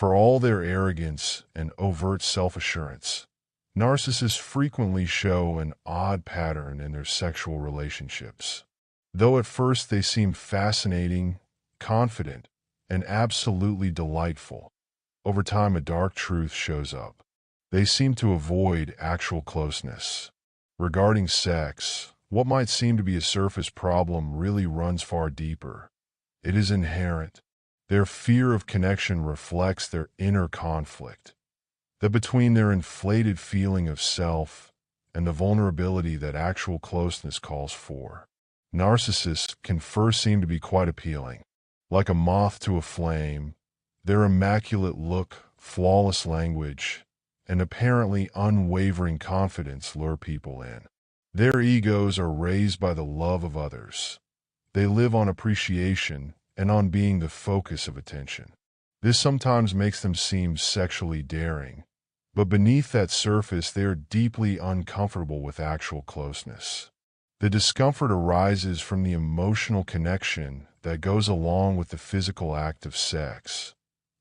For all their arrogance and overt self-assurance, narcissists frequently show an odd pattern in their sexual relationships. Though at first they seem fascinating, confident, and absolutely delightful, over time a dark truth shows up. They seem to avoid actual closeness. Regarding sex, what might seem to be a surface problem really runs far deeper. It is inherent. Their fear of connection reflects their inner conflict, that between their inflated feeling of self and the vulnerability that actual closeness calls for. Narcissists can first seem to be quite appealing. Like a moth to a flame, their immaculate look, flawless language, and apparently unwavering confidence lure people in. Their egos are raised by the love of others. They live on appreciation and on being the focus of attention. This sometimes makes them seem sexually daring, but beneath that surface they are deeply uncomfortable with actual closeness. The discomfort arises from the emotional connection that goes along with the physical act of sex,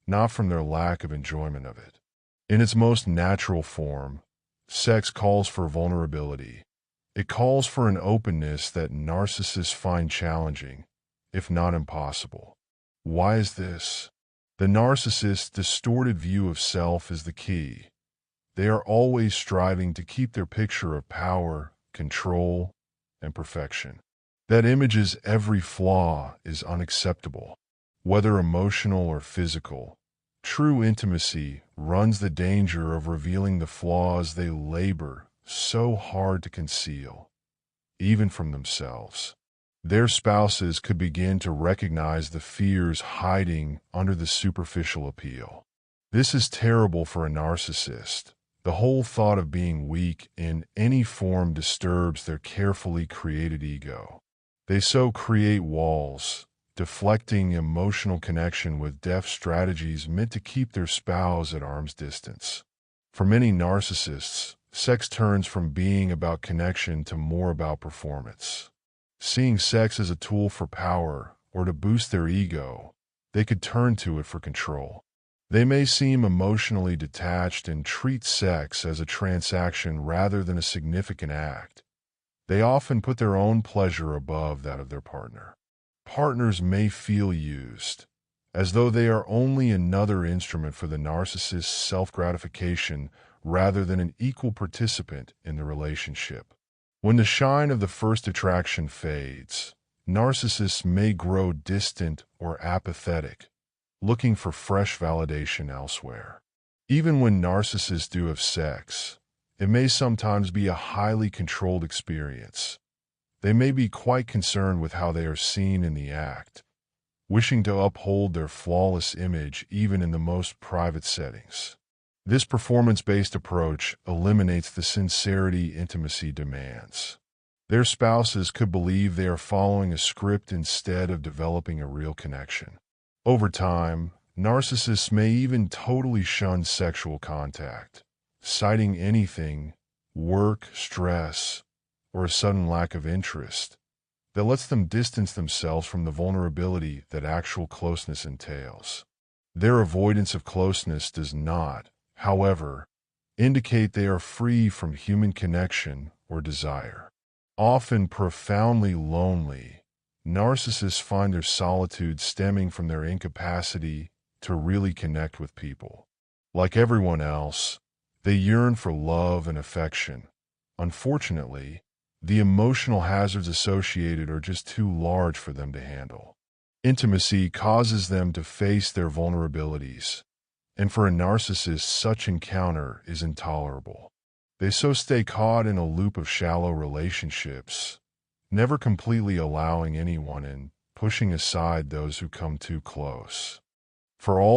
not from their lack of enjoyment of it. In its most natural form, sex calls for vulnerability. It calls for an openness that narcissists find challenging, if not impossible. Why is this? The narcissist's distorted view of self is the key. They are always striving to keep their picture of power, control, and perfection. That image's every flaw is unacceptable. Whether emotional or physical, true intimacy runs the danger of revealing the flaws they labor so hard to conceal, even from themselves. Their spouses could begin to recognize the fears hiding under the superficial appeal. This is terrible for a narcissist. The whole thought of being weak in any form disturbs their carefully created ego. They so create walls, deflecting emotional connection with deft strategies meant to keep their spouse at arm's distance. For many narcissists, sex turns from being about connection to more about performance. Seeing sex as a tool for power or to boost their ego, they could turn to it for control. They may seem emotionally detached and treat sex as a transaction rather than a significant act. They often put their own pleasure above that of their partner. Partners may feel used, as though they are only another instrument for the narcissist's self-gratification rather than an equal participant in the relationship. When the shine of the first attraction fades, narcissists may grow distant or apathetic, looking for fresh validation elsewhere. Even when narcissists do have sex, it may sometimes be a highly controlled experience. They may be quite concerned with how they are seen in the act, wishing to uphold their flawless image even in the most private settings. This performance-based approach eliminates the sincerity intimacy demands. Their spouses could believe they are following a script instead of developing a real connection. Over time, narcissists may even totally shun sexual contact, citing anything, work, stress, or a sudden lack of interest, that lets them distance themselves from the vulnerability that actual closeness entails. Their avoidance of closeness does not, however, indicate they are free from human connection or desire. Often profoundly lonely, narcissists find their solitude stemming from their incapacity to really connect with people. Like everyone else, they yearn for love and affection. Unfortunately, the emotional hazards associated are just too large for them to handle. Intimacy causes them to face their vulnerabilities, and for a narcissist, such encounter is intolerable. They so stay caught in a loop of shallow relationships, never completely allowing anyone in, pushing aside those who come too close. For all